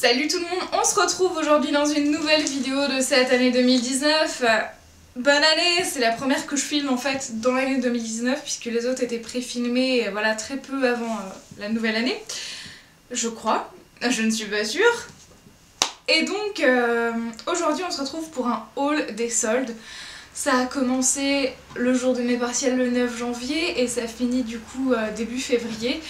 Salut tout le monde, on se retrouve aujourd'hui dans une nouvelle vidéo de cette année 2019. Bonne année, c'est la première que je filme en fait dans l'année 2019 puisque les autres étaient pré-filmés voilà, très peu avant la nouvelle année. Je crois, je ne suis pas sûre. Et donc aujourd'hui on se retrouve pour un haul des soldes. Ça a commencé le jour de mes partiels le 9 janvier et ça finit du coup début février.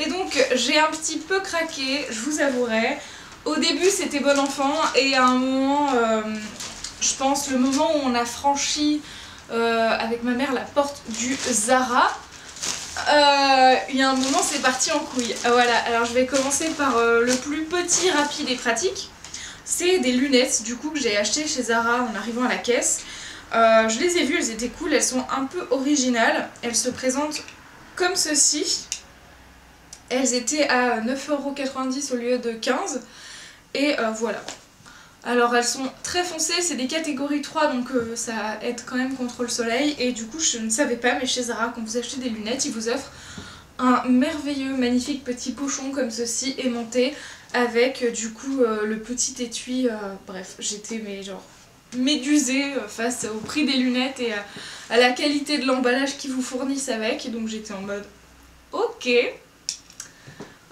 Et donc j'ai un petit peu craqué, je vous avouerai. Au début c'était bon enfant et à un moment, je pense le moment où on a franchi avec ma mère la porte du Zara, il y a un moment c'est parti en couille. Voilà, alors je vais commencer par le plus petit, rapide et pratique. C'est des lunettes du coup que j'ai acheté chez Zara en arrivant à la caisse. Je les ai vues, elles étaient cool, elles sont un peu originales. Elles se présentent comme ceci. Elles étaient à 9,90 € au lieu de 15 €. Et voilà. Alors elles sont très foncées, c'est des catégories 3 donc ça aide quand même contre le soleil. Et du coup je ne savais pas, mais chez Zara quand vous achetez des lunettes ils vous offrent un merveilleux, magnifique petit pochon comme ceci aimanté avec du coup le petit étui. Bref, j'étais mais genre médusée face au prix des lunettes et à la qualité de l'emballage qu'ils vous fournissent avec. Et donc j'étais en mode ok,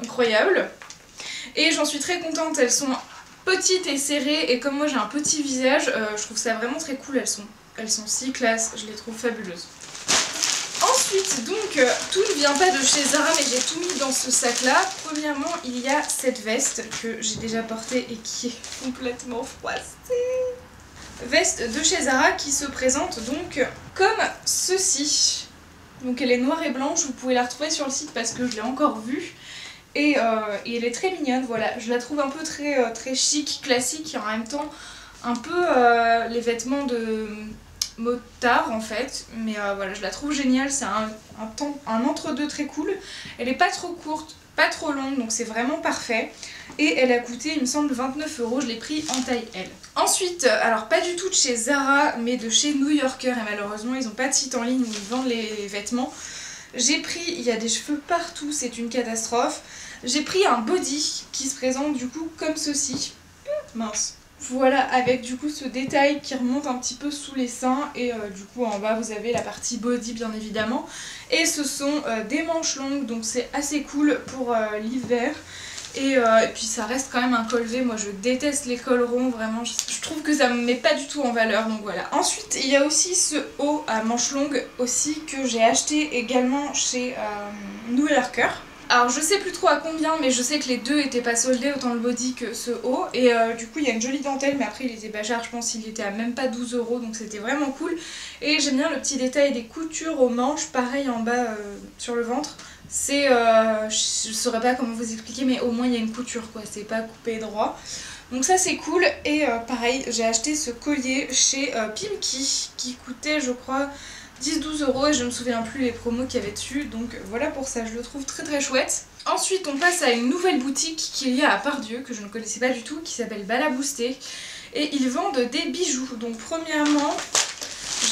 incroyable. Et j'en suis très contente, elles sont petites et serrées et comme moi j'ai un petit visage, je trouve ça vraiment très cool, elles sont si classe, je les trouve fabuleuses. Ensuite donc, tout ne vient pas de chez Zara mais j'ai tout mis dans ce sac là. Premièrement il y a cette veste que j'ai déjà portée et qui est complètement froissée. Veste de chez Zara qui se présente donc comme ceci. Donc elle est noire et blanche, vous pouvez la retrouver sur le site parce que je l'ai encore vue. Et elle est très mignonne, voilà, je la trouve un peu très chic, classique et en même temps un peu les vêtements de motard en fait. Mais voilà, je la trouve géniale, c'est un entre-deux très cool. Elle est pas trop courte, pas trop longue, donc c'est vraiment parfait. Et elle a coûté, il me semble, 29 €, je l'ai pris en taille L. Ensuite, alors pas du tout de chez Zara, mais de chez New Yorker, et malheureusement ils n'ont pas de site en ligne où ils vendent les vêtements. J'ai pris, il y a des cheveux partout, c'est une catastrophe. J'ai pris un body qui se présente du coup comme ceci. Mince. Voilà, avec du coup ce détail qui remonte un petit peu sous les seins. Et du coup en bas vous avez la partie body bien évidemment. Et ce sont des manches longues, donc c'est assez cool pour l'hiver. Et puis ça reste quand même un col V, moi je déteste les cols ronds, vraiment je trouve que ça me met pas du tout en valeur, donc voilà. Ensuite il y a aussi ce haut à manches longues aussi que j'ai acheté également chez New Yorker. Alors je sais plus trop à combien, mais je sais que les deux étaient pas soldés, autant le body que ce haut. Et du coup il y a une jolie dentelle, mais après il était pas cher, je pense qu'il était à même pas 12 €, donc c'était vraiment cool. Et j'aime bien le petit détail des coutures aux manches, pareil en bas sur le ventre. C'est, je saurais pas comment vous expliquer, mais au moins il y a une couture quoi, c'est pas coupé droit. Donc ça c'est cool. Et pareil, j'ai acheté ce collier chez Pimki qui coûtait je crois 10-12 € et je me souviens plus les promos qu'il y avait dessus, donc voilà pour ça, je le trouve très chouette. Ensuite on passe à une nouvelle boutique qu'il y a à Pardieu que je ne connaissais pas du tout, qui s'appelle Balaboosté, et ils vendent des bijoux. Donc premièrement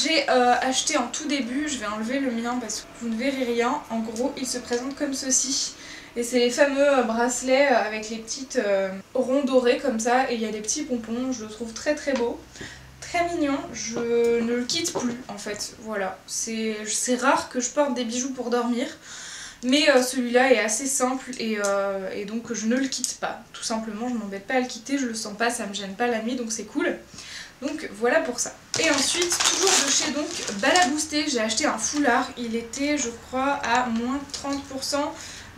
j'ai acheté en tout début, je vais enlever le mien parce que vous ne verrez rien, en gros il se présente comme ceci. Et c'est les fameux bracelets avec les petites ronds dorés comme ça, et il y a des petits pompons, je le trouve très beau. Très mignon, je ne le quitte plus en fait, voilà. C'est rare que je porte des bijoux pour dormir, mais celui-là est assez simple et donc je ne le quitte pas. Tout simplement, je m'embête pas à le quitter, je le sens pas, ça me gêne pas la nuit, donc c'est cool. Donc voilà pour ça. Et ensuite, toujours de chez donc Balaboosté, j'ai acheté un foulard, il était je crois à moins 30%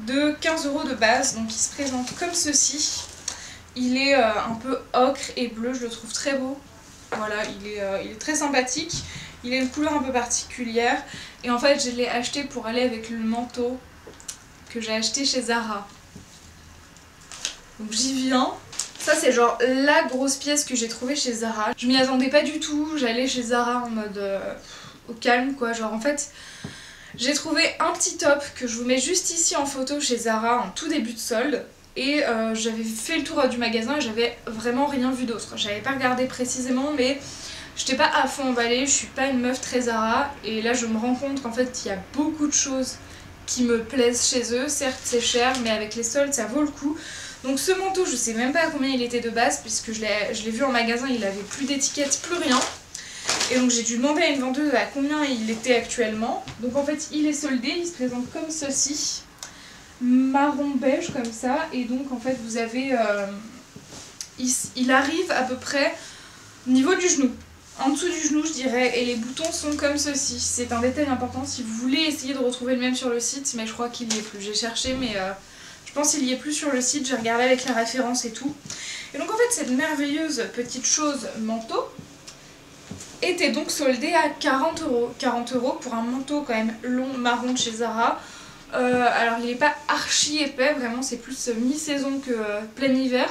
de 15 € de base, donc il se présente comme ceci. Il est un peu ocre et bleu, je le trouve très beau. Voilà, il est très sympathique, il a une couleur un peu particulière et en fait je l'ai acheté pour aller avec le manteau que j'ai acheté chez Zara. Donc j'y viens. Ça c'est genre la grosse pièce que j'ai trouvée chez Zara. Je m'y attendais pas du tout, j'allais chez Zara en mode au calme quoi, genre en fait j'ai trouvé un petit top que je vous mets juste ici en photo chez Zara en tout début de solde. Et j'avais fait le tour du magasin et j'avais vraiment rien vu d'autre. J'avais pas regardé précisément, mais j'étais pas à fond emballée, je suis pas une meuf très Zara. Et là je me rends compte qu'en fait il y a beaucoup de choses qui me plaisent chez eux. Certes c'est cher, mais avec les soldes ça vaut le coup. Donc ce manteau, je sais même pas à combien il était de base, puisque je l'ai vu en magasin, il avait plus d'étiquette, plus rien. Et donc j'ai dû demander à une vendeuse à combien il était actuellement. Donc en fait il est soldé, il se présente comme ceci. Marron beige comme ça. Et donc en fait vous avez... il arrive à peu près au niveau du genou. En dessous du genou je dirais. Et les boutons sont comme ceci. C'est un détail important si vous voulez essayer de retrouver le même sur le site. Mais je crois qu'il y est plus. J'ai cherché mais... je pense qu'il y est plus sur le site, j'ai regardé avec la référence et tout. Et donc en fait cette merveilleuse petite chose manteau était donc soldée à 40 €. 40 € pour un manteau quand même long marron de chez Zara. Alors il n'est pas archi épais, vraiment c'est plus mi-saison que plein hiver.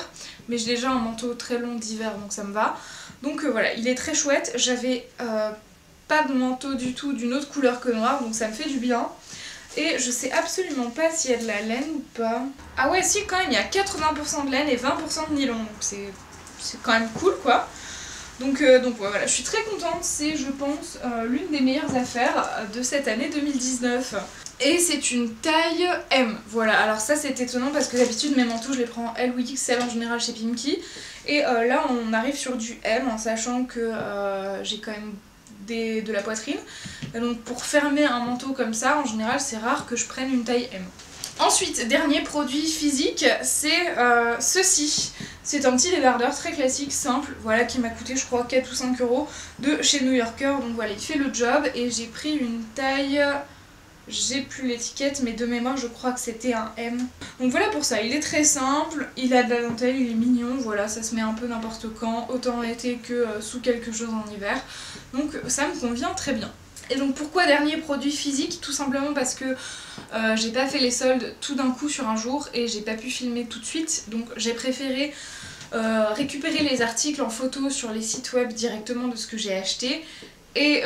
Mais j'ai déjà un manteau très long d'hiver donc ça me va. Donc voilà, il est très chouette. J'avais pas de manteau du tout d'une autre couleur que noir donc ça me fait du bien. Et je sais absolument pas s'il y a de la laine ou pas. Ah ouais si quand même, il y a 80% de laine et 20% de nylon. Donc c'est quand même cool quoi. Donc ouais, voilà, je suis très contente. C'est je pense l'une des meilleures affaires de cette année 2019. Et c'est une taille M. Voilà, alors ça c'est étonnant parce que d'habitude mes manteaux je les prends L ou XL en général chez Pimkie. Et là on arrive sur du M en sachant que j'ai quand même de la poitrine. Et donc pour fermer un manteau comme ça, en général c'est rare que je prenne une taille M. Ensuite, dernier produit physique, c'est ceci. C'est un petit débardeur très classique, simple, voilà, qui m'a coûté je crois 4 ou 5 € de chez New Yorker. Donc voilà, il fait le job et j'ai pris une taille... J'ai plus l'étiquette mais de mémoire je crois que c'était un M. Donc voilà pour ça, il est très simple, il a de la dentelle, il est mignon, voilà, ça se met un peu n'importe quand, autant en été que sous quelque chose en hiver. Donc ça me convient très bien. Et donc pourquoi dernier produit physique? Tout simplement parce que j'ai pas fait les soldes tout d'un coup sur un jour et j'ai pas pu filmer tout de suite. Donc j'ai préféré récupérer les articles en photo sur les sites web directement de ce que j'ai acheté. Et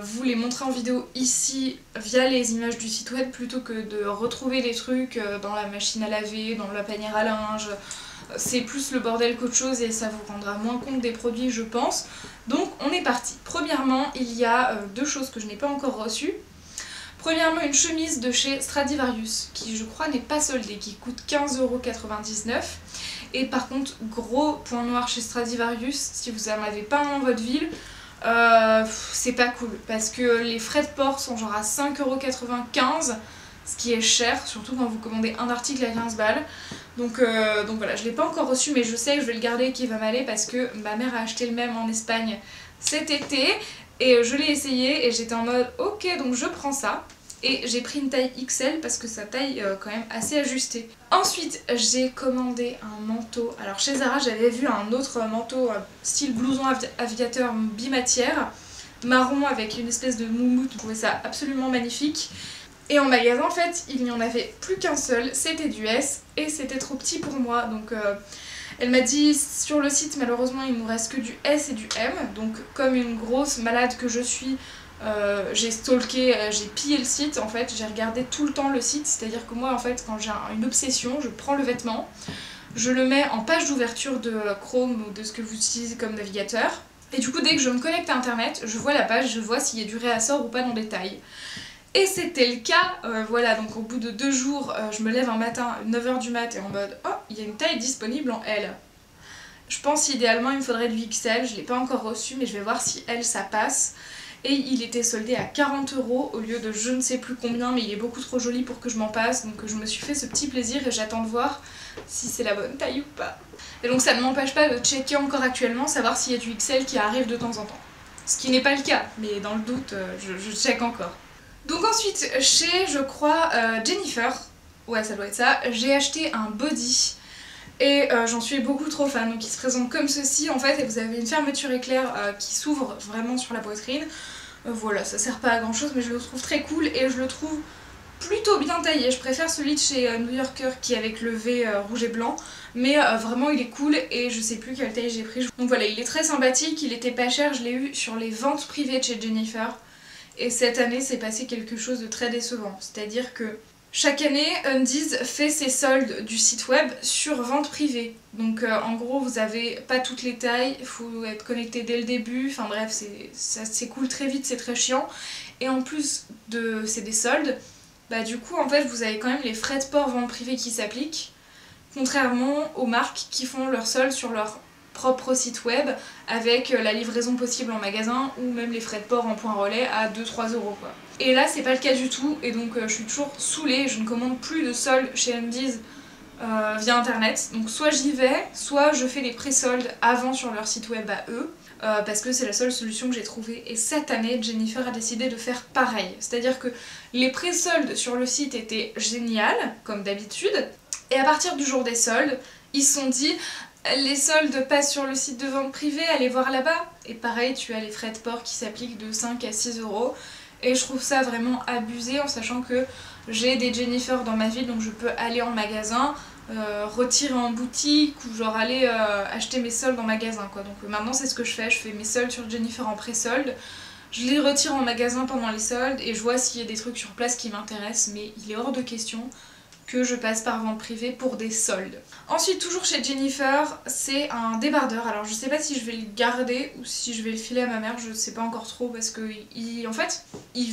vous les montrer en vidéo ici via les images du site web plutôt que de retrouver des trucs dans la machine à laver, dans la panière à linge. C'est plus le bordel qu'autre chose et ça vous rendra moins compte des produits je pense. Donc on est parti. Premièrement il y a deux choses que je n'ai pas encore reçues. Premièrement une chemise de chez Stradivarius qui je crois n'est pas soldée, qui coûte 15,99 €. Et par contre gros point noir chez Stradivarius, si vous n'en avez pas dans votre ville, c'est pas cool parce que les frais de port sont genre à 5,95 €, ce qui est cher, surtout quand vous commandez un article à 15 balles. Donc voilà, je l'ai pas encore reçu mais je sais que je vais le garder et qu'il va m'aller parce que ma mère a acheté le même en Espagne cet été et je l'ai essayé et j'étais en mode ok donc je prends ça. Et j'ai pris une taille XL parce que sa taille quand même assez ajustée. Ensuite j'ai commandé un manteau. Alors chez Zara j'avais vu un autre manteau style blouson aviateur bimatière, marron avec une espèce de moumoute. Je trouvais ça absolument magnifique. Et en magasin en fait il n'y en avait plus qu'un seul, c'était du S et c'était trop petit pour moi. Donc elle m'a dit sur le site malheureusement il nous reste que du S et du M. Donc comme une grosse malade que je suis, j'ai stalké, j'ai pillé le site en fait, j'ai regardé tout le temps le site, c'est-à-dire que moi en fait quand j'ai une obsession, je prends le vêtement, je le mets en page d'ouverture de Chrome ou de ce que vous utilisez comme navigateur, et du coup dès que je me connecte à internet, je vois la page, je vois s'il y a du réassort ou pas dans les tailles. Et c'était le cas, voilà, donc au bout de 2 jours, je me lève un matin, 9 h du mat et en mode oh, il y a une taille disponible en L. Je pense idéalement il me faudrait du XL, je l'ai pas encore reçu mais je vais voir si L ça passe. Et il était soldé à 40 € au lieu de je ne sais plus combien, mais il est beaucoup trop joli pour que je m'en passe, donc je me suis fait ce petit plaisir et j'attends de voir si c'est la bonne taille ou pas. Et donc ça ne m'empêche pas de checker encore actuellement, savoir s'il y a du XL qui arrive de temps en temps. Ce qui n'est pas le cas, mais dans le doute, je check encore. Donc ensuite, chez, je crois, Jennifer, ouais ça doit être ça, j'ai acheté un body. Et j'en suis beaucoup trop fan, donc il se présente comme ceci en fait et vous avez une fermeture éclair qui s'ouvre vraiment sur la poitrine. Voilà, ça sert pas à grand chose mais je le trouve très cool et je le trouve plutôt bien taillé. Je préfère celui de chez New Yorker qui est avec le V rouge et blanc, mais vraiment il est cool et je sais plus quelle taille j'ai pris. Donc voilà, il est très sympathique, il était pas cher, je l'ai eu sur les ventes privées de chez Jennifer. Et cette année c'est passé quelque chose de très décevant, c'est-à-dire que chaque année, Undies fait ses soldes du site web sur vente privée. Donc en gros, vous avez pas toutes les tailles, il faut être connecté dès le début, enfin bref, ça s'écoule très vite, c'est très chiant. Et en plus c'est des soldes, bah du coup en fait vous avez quand même les frais de port vente privée qui s'appliquent. Contrairement aux marques qui font leur solde sur leur propre site web avec la livraison possible en magasin ou même les frais de port en point relais à 2-3 euros quoi. Et là c'est pas le cas du tout et donc je suis toujours saoulée, je ne commande plus de soldes chez MD's via internet. Donc soit j'y vais, soit je fais des pré-soldes avant sur leur site web à eux. Parce que c'est la seule solution que j'ai trouvée. Et cette année, Jennifer a décidé de faire pareil. C'est-à-dire que les pré-soldes sur le site étaient géniales, comme d'habitude. Et à partir du jour des soldes, ils se sont dit les soldes passent sur le site de vente privée, allez voir là-bas. Et pareil, tu as les frais de port qui s'appliquent de 5 à 6 euros. Et je trouve ça vraiment abusé en sachant que j'ai des Jennifer dans ma ville, donc je peux aller en magasin, retirer en boutique ou genre aller acheter mes soldes en magasin quoi. Donc maintenant c'est ce que je fais mes soldes sur Jennifer en pré-solde, je les retire en magasin pendant les soldes et je vois s'il y a des trucs sur place qui m'intéressent, mais il est hors de question que je passe par vente privée pour des soldes. Ensuite, toujours chez Jennifer, c'est un débardeur. Alors je sais pas si je vais le garder ou si je vais le filer à ma mère, je sais pas encore trop parce que en fait, il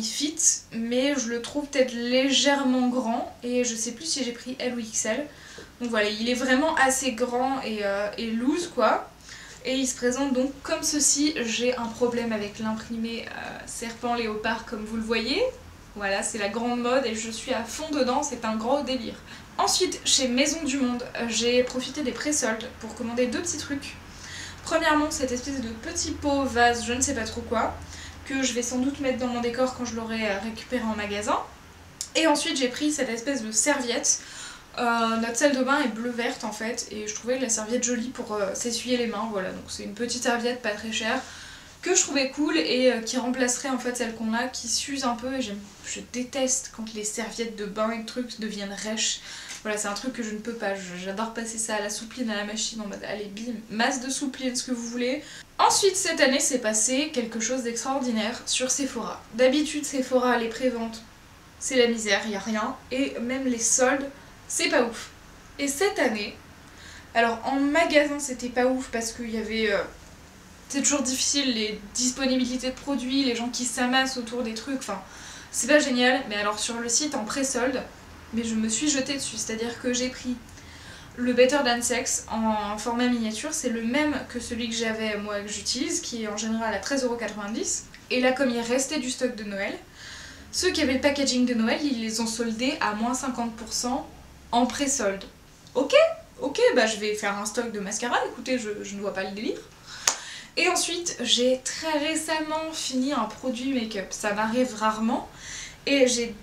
fit, mais je le trouve peut-être légèrement grand et je sais plus si j'ai pris L ou XL. Donc voilà, il est vraiment assez grand et loose quoi. Et il se présente donc comme ceci. J'ai un problème avec l'imprimé serpent léopard comme vous le voyez. Voilà, c'est la grande mode et je suis à fond dedans, c'est un gros délire. Ensuite, chez Maison du Monde, j'ai profité des pré-soldes pour commander 2 petits trucs. Premièrement, cette espèce de petit pot vase, je ne sais pas trop quoi, que je vais sans doute mettre dans mon décor quand je l'aurai récupéré en magasin. Et ensuite, j'ai pris cette espèce de serviette. Notre salle de bain est bleu-verte en fait, et je trouvais la serviette jolie pour s'essuyer les mains, voilà. Donc c'est une petite serviette pas très chère, que je trouvais cool et qui remplacerait en fait celle qu'on a qui s'use un peu et je déteste quand les serviettes de bain et trucs deviennent rêches. Voilà, c'est un truc que je ne peux pas, j'adore passer ça à la soupline à la machine en mode allez bim, masse de soupline, ce que vous voulez. Ensuite cette année s'est passé quelque chose d'extraordinaire sur Sephora. D'habitude Sephora, les préventes, c'est la misère, y a rien, et même les soldes, c'est pas ouf. Et cette année, alors en magasin c'était pas ouf parce qu'il y avait... c'est toujours difficile, les disponibilités de produits, les gens qui s'amassent autour des trucs, enfin, c'est pas génial. Mais alors sur le site en pré-solde, mais je me suis jetée dessus, c'est-à-dire que j'ai pris le Better Than Sex en format miniature, c'est le même que celui que j'avais moi que j'utilise, qui est en général à 13,90 €. Et là comme il restait du stock de Noël, ceux qui avaient le packaging de Noël, ils les ont soldés à moins 50% en pré-solde. Ok, bah je vais faire un stock de mascara, écoutez, je ne vois pas le délire. Et ensuite, j'ai très récemment fini un produit make-up, ça m'arrive rarement, et j'ai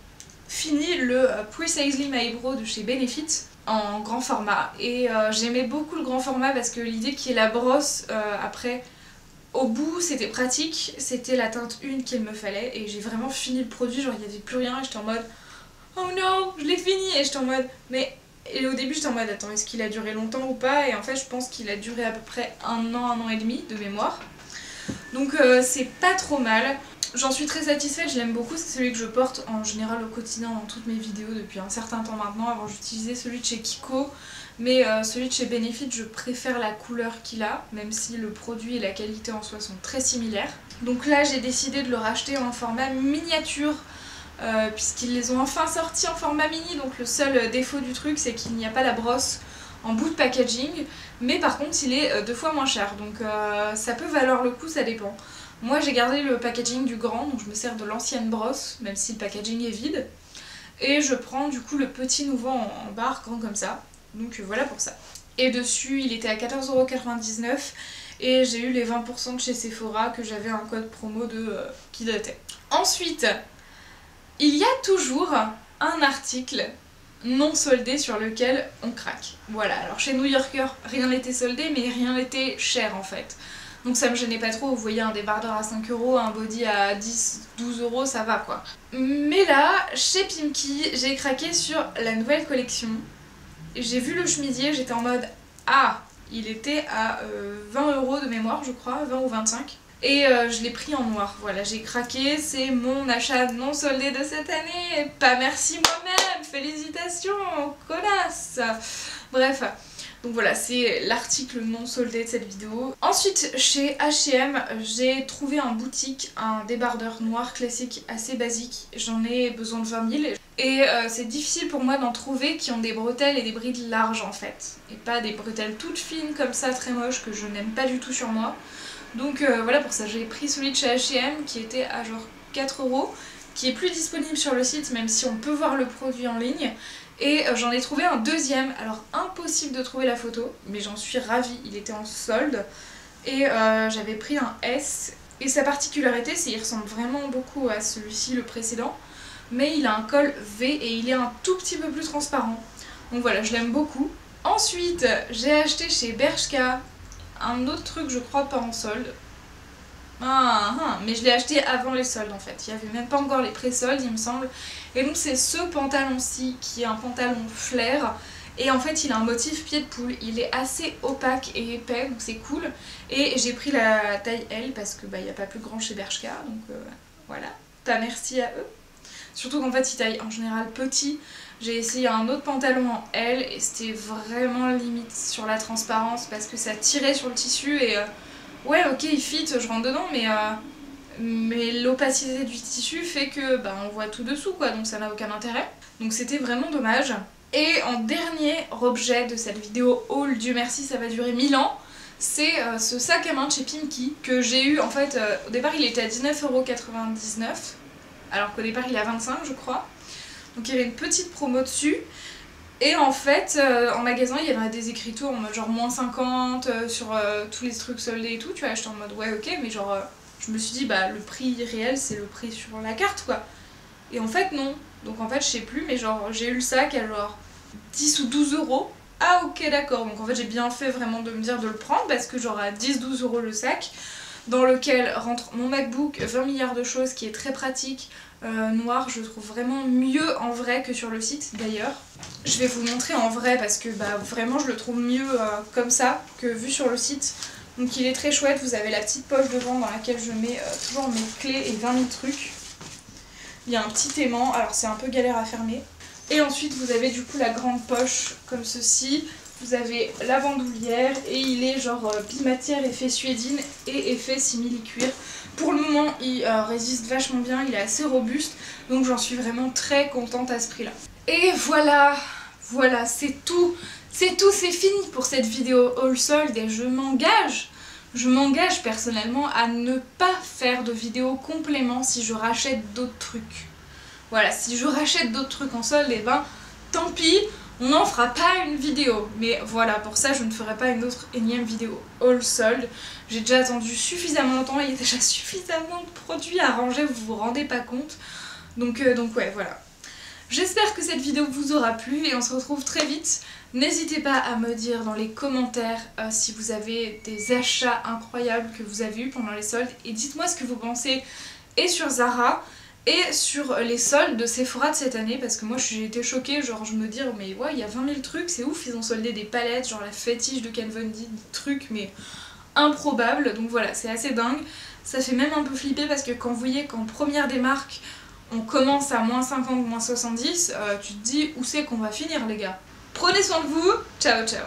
fini le Precisely My Brow de chez Benefit en grand format. Et j'aimais beaucoup le grand format parce que l'idée qu'il y ait la brosse après au bout c'était pratique, c'était la teinte 1 qu'il me fallait et j'ai vraiment fini le produit, genre il n'y avait plus rien et j'étais en mode oh non, je l'ai fini et j'étais en mode mais... Et au début j'étais en mode attends, est-ce qu'il a duré longtemps ou pas? Et en fait je pense qu'il a duré à peu près 1 an et demi de mémoire. Donc c'est pas trop mal. J'en suis très satisfaite, je l'aime beaucoup, c'est celui que je porte en général au quotidien dans toutes mes vidéos depuis un certain temps maintenant. Avant j'utilisais celui de chez Kiko, mais celui de chez Benefit je préfère la couleur qu'il a, même si le produit et la qualité en soi sont très similaires. Donc là j'ai décidé de le racheter en format miniature, puisqu'ils les ont enfin sortis en format mini. Donc le seul défaut du truc c'est qu'il n'y a pas la brosse en bout de packaging, mais par contre il est 2 fois moins cher, donc ça peut valoir le coup, ça dépend. Moi j'ai gardé le packaging du grand, donc je me sers de l'ancienne brosse, même si le packaging est vide, et je prends du coup le petit nouveau en barre grand comme ça, donc voilà pour ça. Et dessus il était à 14,99 € et j'ai eu les 20% de chez Sephora que j'avais un code promo qui datait. Ensuite, il y a toujours un article non soldé sur lequel on craque. Voilà, alors chez New Yorker, rien n'était soldé, mais rien n'était cher en fait. Donc ça me gênait pas trop, vous voyez un débardeur à 5 €, un body à 10-12 €, ça va quoi. Mais là, chez Pimkie, j'ai craqué sur la nouvelle collection. J'ai vu le chemisier, j'étais en mode ah, il était à 20 € de mémoire je crois, 20 ou 25. Et je l'ai pris en noir, voilà, j'ai craqué, c'est mon achat non soldé de cette année, pas merci moi-même, félicitations, connasse. Bref, donc voilà, c'est l'article non soldé de cette vidéo. Ensuite, chez H&M, j'ai trouvé en boutique un débardeur noir classique assez basique, j'en ai besoin de 20 000. Et c'est difficile pour moi d'en trouver qui ont des bretelles et des brides larges en fait. Et pas des bretelles toutes fines comme ça, très moches, que je n'aime pas du tout sur moi. Donc voilà, pour ça j'ai pris celui de chez H&M qui était à genre 4 €, qui est plus disponible sur le site même si on peut voir le produit en ligne. Et j'en ai trouvé un deuxième, alors impossible de trouver la photo, mais j'en suis ravie, il était en solde. Et j'avais pris un S, et sa particularité c'est qu'il ressemble vraiment beaucoup à celui-ci, le précédent. Mais il a un col V et il est un tout petit peu plus transparent. Donc voilà, je l'aime beaucoup. Ensuite, j'ai acheté chez Bershka un autre truc, je crois pas en solde. Mais je l'ai acheté avant les soldes en fait. Il n'y avait même pas encore les pré-soldes il me semble. Et donc c'est ce pantalon-ci qui est un pantalon flair. Et en fait il a un motif pied de poule. Il est assez opaque et épais donc c'est cool. Et j'ai pris la taille L parce que il n'y a pas plus grand chez Bershka. Donc voilà, merci à eux. Surtout qu'en fait ils taillent en général petit. J'ai essayé un autre pantalon en L et c'était vraiment limite sur la transparence parce que ça tirait sur le tissu et ouais ok il fit, je rentre dedans mais l'opacité du tissu fait que on voit tout dessous quoi, donc ça n'a aucun intérêt. Donc c'était vraiment dommage. Et en dernier objet de cette vidéo haul, Dieu merci ça va durer 1000 ans, c'est ce sac à main de chez Pimkie que j'ai eu en fait, au départ il était à 19,99 € alors qu'au départ il est à 25 je crois. Donc il y avait une petite promo dessus. Et en fait, en magasin, il y avait des écriteaux en mode genre moins 50 sur tous les trucs soldés et tout. Tu vois, j'étais en mode ouais ok, mais genre je me suis dit le prix réel c'est le prix sur la carte quoi. Et en fait non. Donc en fait je sais plus, mais genre j'ai eu le sac à genre 10 ou 12 €. Ah ok d'accord, donc en fait j'ai bien fait vraiment de me dire de le prendre parce que genre à 10-12 € le sac, dans lequel rentre mon MacBook, 20 milliards de choses qui est très pratique. Noir, je trouve vraiment mieux en vrai que sur le site d'ailleurs. Je vais vous montrer en vrai parce que vraiment je le trouve mieux comme ça que vu sur le site. Donc il est très chouette, vous avez la petite poche devant dans laquelle je mets toujours mes clés et 20 000 trucs. Il y a un petit aimant, alors c'est un peu galère à fermer. Et ensuite vous avez du coup la grande poche comme ceci. Vous avez la bandoulière et il est genre bimatière, effet suédine et effet simili-cuir. Pour le moment il résiste vachement bien, il est assez robuste, donc j'en suis vraiment très contente à ce prix là. Et voilà, c'est tout, c'est fini pour cette vidéo haul solde et je m'engage personnellement à ne pas faire de vidéo complément si je rachète d'autres trucs. Voilà, si je rachète d'autres trucs en solde, tant pis, on n'en fera pas une vidéo. Mais voilà, pour ça je ne ferai pas une autre énième vidéo haul solde. J'ai déjà attendu suffisamment longtemps, il y a déjà suffisamment de produits à ranger, vous vous rendez pas compte. Donc ouais, voilà. J'espère que cette vidéo vous aura plu et on se retrouve très vite. N'hésitez pas à me dire dans les commentaires si vous avez des achats incroyables que vous avez eu pendant les soldes. Et dites-moi ce que vous pensez et sur Zara et sur les soldes de Sephora de cette année. Parce que moi j'ai été choquée, genre je me dis mais ouais il y a 20 000 trucs, c'est ouf, ils ont soldé des palettes, genre la fétiche de Kat Von D, des trucs mais improbables. Donc voilà, c'est assez dingue. Ça fait même un peu flipper parce que quand vous voyez qu'en première des marques on commence à moins 50, moins 70, tu te dis où c'est qu'on va finir les gars. Prenez soin de vous, ciao ciao.